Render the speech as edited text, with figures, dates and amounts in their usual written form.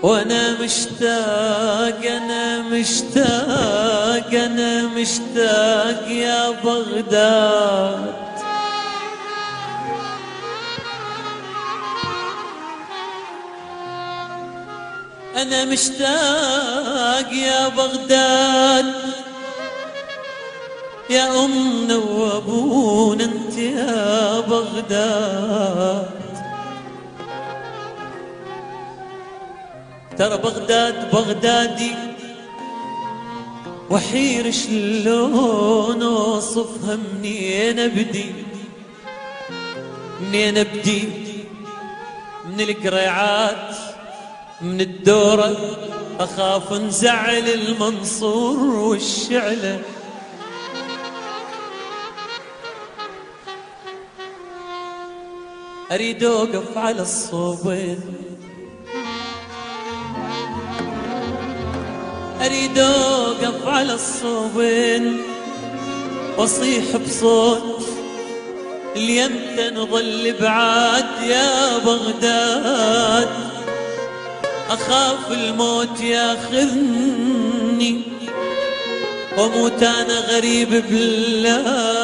وانا مشتاق انا مشتاق انا مشتاق يا بغداد. انا مشتاق يا بغداد يا امنا وابونا انت يا بغداد. ترى بغداد بغدادي وحير شلون اوصفها، منين ابدي منين ابدي؟ من القريعات من الدورة اخاف نزعل المنصور والشعلة. اريد اوقف على الصوبين، اريد اوقف على الصوبين واصيح بصوت ليمتى نظل بعاد يا بغداد. اخاف الموت ياخذني واموت انا غريب بلاد.